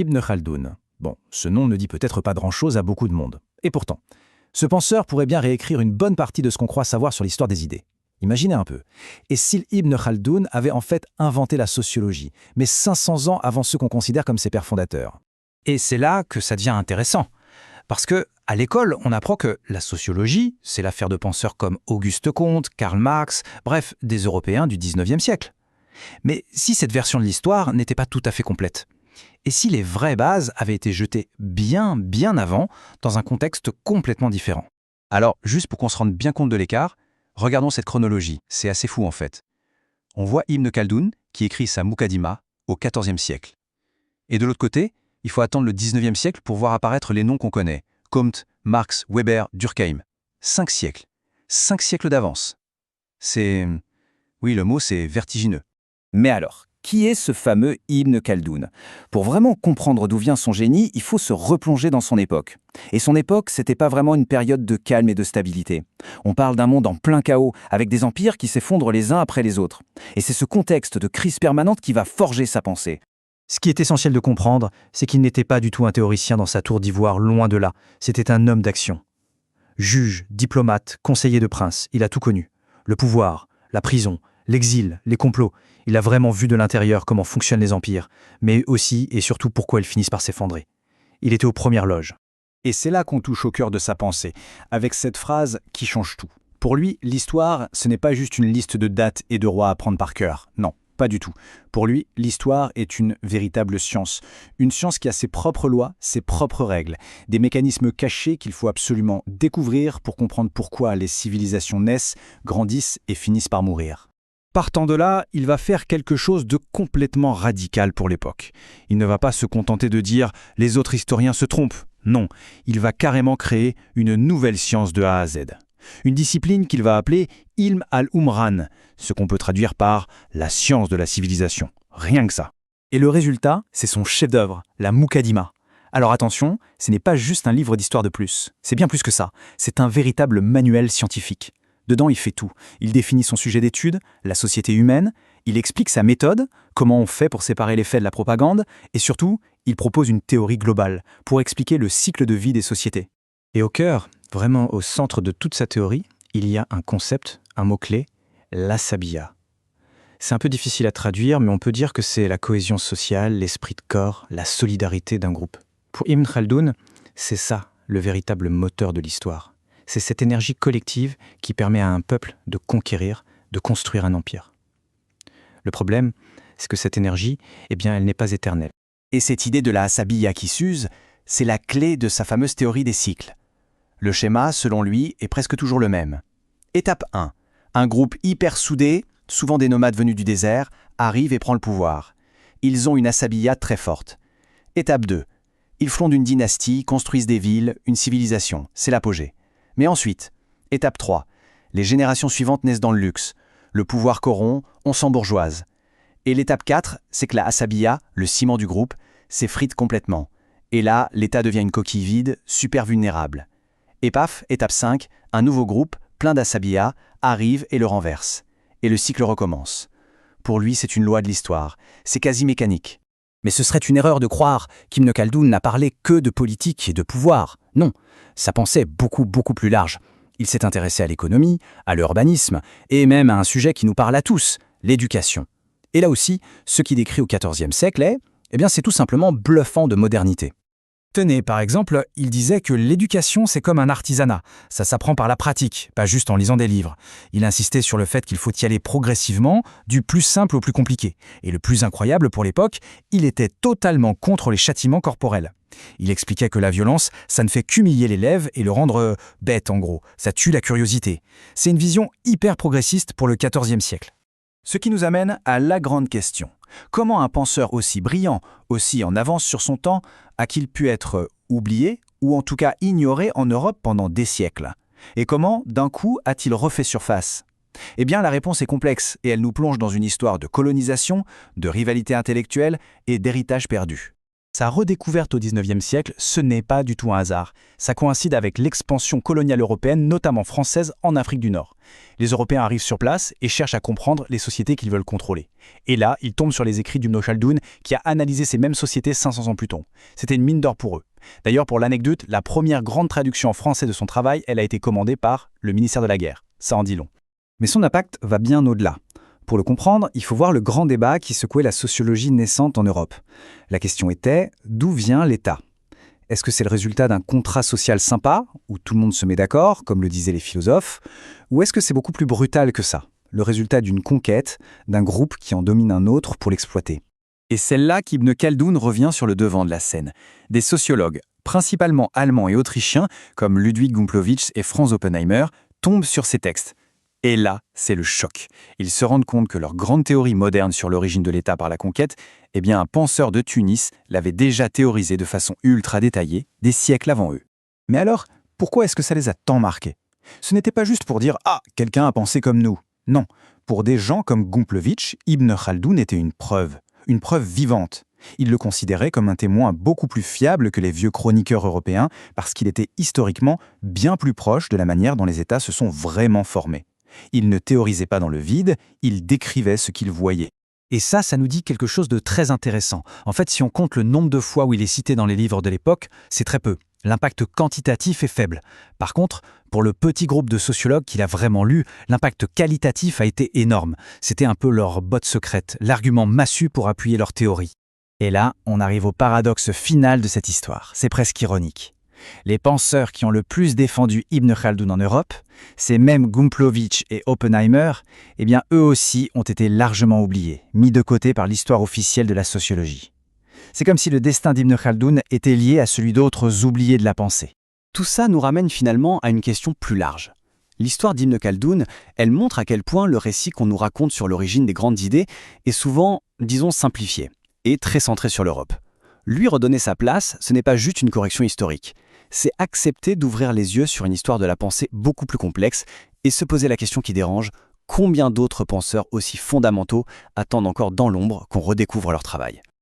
Ibn Khaldoun. Bon, ce nom ne dit peut-être pas grand-chose à beaucoup de monde. Et pourtant, ce penseur pourrait bien réécrire une bonne partie de ce qu'on croit savoir sur l'histoire des idées. Imaginez un peu. Et si Ibn Khaldoun avait en fait inventé la sociologie, mais 500 ans avant ceux qu'on considère comme ses pères fondateurs? Et c'est là que ça devient intéressant. Parce que, à l'école, on apprend que la sociologie, c'est l'affaire de penseurs comme Auguste Comte, Karl Marx, bref, des Européens du 19e siècle. Mais si cette version de l'histoire n'était pas tout à fait complète? Et si les vraies bases avaient été jetées bien avant, dans un contexte complètement différent? Alors, juste pour qu'on se rende bien compte de l'écart, regardons cette chronologie, c'est assez fou en fait. On voit Ibn Khaldoun qui écrit sa Muqaddimah au XIVe siècle. Et de l'autre côté, il faut attendre le XIXe siècle pour voir apparaître les noms qu'on connaît. Comte, Marx, Weber, Durkheim. 5 siècles. 5 siècles d'avance. Oui, le mot c'est vertigineux. Mais alors, qui est ce fameux Ibn Khaldoun? Pour vraiment comprendre d'où vient son génie, il faut se replonger dans son époque. Et son époque, c'était pas vraiment une période de calme et de stabilité. On parle d'un monde en plein chaos, avec des empires qui s'effondrent les uns après les autres. Et c'est ce contexte de crise permanente qui va forger sa pensée. Ce qui est essentiel de comprendre, c'est qu'il n'était pas du tout un théoricien dans sa tour d'ivoire, loin de là. C'était un homme d'action. Juge, diplomate, conseiller de prince, il a tout connu. Le pouvoir, la prison, l'exil, les complots. Il a vraiment vu de l'intérieur comment fonctionnent les empires, mais aussi et surtout pourquoi ils finissent par s'effondrer. Il était aux premières loges. Et c'est là qu'on touche au cœur de sa pensée, avec cette phrase qui change tout. Pour lui, l'histoire, ce n'est pas juste une liste de dates et de rois à apprendre par cœur. Non, pas du tout. Pour lui, l'histoire est une véritable science. Une science qui a ses propres lois, ses propres règles. Des mécanismes cachés qu'il faut absolument découvrir pour comprendre pourquoi les civilisations naissent, grandissent et finissent par mourir. Partant de là, il va faire quelque chose de complètement radical pour l'époque. Il ne va pas se contenter de dire « les autres historiens se trompent ». Non, il va carrément créer une nouvelle science de A à Z. Une discipline qu'il va appeler Ilm al-Umran, ce qu'on peut traduire par la science de la civilisation. Rien que ça. Et le résultat, c'est son chef-d'œuvre, la Muqaddimah. Alors attention, ce n'est pas juste un livre d'histoire de plus. C'est bien plus que ça. C'est un véritable manuel scientifique. Dedans, il fait tout. Il définit son sujet d'étude, la société humaine, il explique sa méthode, comment on fait pour séparer les faits de la propagande, et surtout, il propose une théorie globale pour expliquer le cycle de vie des sociétés. Et au cœur, vraiment au centre de toute sa théorie, il y a un concept, un mot-clé, l'asabiyya. C'est un peu difficile à traduire, mais on peut dire que c'est la cohésion sociale, l'esprit de corps, la solidarité d'un groupe. Pour Ibn Khaldoun, c'est ça, le véritable moteur de l'histoire. C'est cette énergie collective qui permet à un peuple de conquérir, de construire un empire. Le problème, c'est que cette énergie, elle n'est pas éternelle. Et cette idée de la asabiyya qui s'use, c'est la clé de sa fameuse théorie des cycles. Le schéma, selon lui, est presque toujours le même. Étape 1. Un groupe hyper soudé, souvent des nomades venus du désert, arrive et prend le pouvoir. Ils ont une asabiyya très forte. Étape 2. Ils fondent une dynastie, construisent des villes, une civilisation. C'est l'apogée. Mais ensuite, étape 3. Les générations suivantes naissent dans le luxe. Le pouvoir corrompt, on s'embourgeoise. Et l'étape 4, c'est que la asabiyya, le ciment du groupe, s'effrite complètement. Et là, l'État devient une coquille vide, super vulnérable. Et paf, étape 5, un nouveau groupe, plein d'asabiyya, arrive et le renverse. Et le cycle recommence. Pour lui, c'est une loi de l'histoire. C'est quasi mécanique. Mais ce serait une erreur de croire qu'Ibn Khaldoun n'a parlé que de politique et de pouvoir. Non, sa pensée est beaucoup plus large. Il s'est intéressé à l'économie, à l'urbanisme, et même à un sujet qui nous parle à tous, l'éducation. Et là aussi, ce qu'il décrit au XIVe siècle c'est tout simplement bluffant de modernité. Tenez, par exemple, il disait que l'éducation, c'est comme un artisanat. Ça s'apprend par la pratique, pas juste en lisant des livres. Il insistait sur le fait qu'il faut y aller progressivement, du plus simple au plus compliqué. Et le plus incroyable pour l'époque, il était totalement contre les châtiments corporels. Il expliquait que la violence, ça ne fait qu'humilier l'élève et le rendre bête en gros. Ça tue la curiosité. C'est une vision hyper progressiste pour le XIVe siècle. Ce qui nous amène à la grande question. Comment un penseur aussi brillant, aussi en avance sur son temps, a-t-il pu être oublié, ou en tout cas ignoré en Europe pendant des siècles? Et comment, d'un coup, a-t-il refait surface? Eh bien, la réponse est complexe, et elle nous plonge dans une histoire de colonisation, de rivalité intellectuelle et d'héritage perdu. Sa redécouverte au XIXe siècle, ce n'est pas du tout un hasard. Ça coïncide avec l'expansion coloniale européenne, notamment française, en Afrique du Nord. Les Européens arrivent sur place et cherchent à comprendre les sociétés qu'ils veulent contrôler. Et là, ils tombent sur les écrits d'Ibn Khaldoun, qui a analysé ces mêmes sociétés 500 ans plus tôt. C'était une mine d'or pour eux. D'ailleurs, pour l'anecdote, la première grande traduction en français de son travail, elle a été commandée par le ministère de la Guerre. Ça en dit long. Mais son impact va bien au-delà. Pour le comprendre, il faut voir le grand débat qui secouait la sociologie naissante en Europe. La question était, d'où vient l'État ? Est-ce que c'est le résultat d'un contrat social sympa, où tout le monde se met d'accord, comme le disaient les philosophes, ou est-ce que c'est beaucoup plus brutal que ça, le résultat d'une conquête, d'un groupe qui en domine un autre pour l'exploiter ? Et c'est là qu'Ibn Khaldoun revient sur le devant de la scène. Des sociologues, principalement allemands et autrichiens, comme Ludwig Gumplowicz et Franz Oppenheimer, tombent sur ces textes. Et là, c'est le choc. Ils se rendent compte que leur grande théorie moderne sur l'origine de l'État par la conquête, eh bien un penseur de Tunis l'avait déjà théorisé de façon ultra détaillée des siècles avant eux. Mais alors, pourquoi est-ce que ça les a tant marqués ? Ce n'était pas juste pour dire « Ah, quelqu'un a pensé comme nous ». Non, pour des gens comme Gumplowicz, Ibn Khaldoun était une preuve vivante. Il le considérait comme un témoin beaucoup plus fiable que les vieux chroniqueurs européens parce qu'il était historiquement bien plus proche de la manière dont les États se sont vraiment formés. Il ne théorisait pas dans le vide, il décrivait ce qu'il voyait. Et ça nous dit quelque chose de très intéressant. En fait, si on compte le nombre de fois où il est cité dans les livres de l'époque, c'est très peu. L'impact quantitatif est faible. Par contre, pour le petit groupe de sociologues qu'il a vraiment lu, l'impact qualitatif a été énorme. C'était un peu leur botte secrète, l'argument massu pour appuyer leur théorie. Et là, on arrive au paradoxe final de cette histoire. C'est presque ironique. Les penseurs qui ont le plus défendu Ibn Khaldoun en Europe, ces mêmes Gumplowicz et Oppenheimer, eh bien eux aussi ont été largement oubliés, mis de côté par l'histoire officielle de la sociologie. C'est comme si le destin d'Ibn Khaldoun était lié à celui d'autres oubliés de la pensée. Tout ça nous ramène finalement à une question plus large. L'histoire d'Ibn Khaldoun, elle montre à quel point le récit qu'on nous raconte sur l'origine des grandes idées est souvent, disons, simplifié et très centré sur l'Europe. Lui redonner sa place, ce n'est pas juste une correction historique. C'est accepter d'ouvrir les yeux sur une histoire de la pensée beaucoup plus complexe et se poser la question qui dérange, combien d'autres penseurs aussi fondamentaux attendent encore dans l'ombre qu'on redécouvre leur travail ?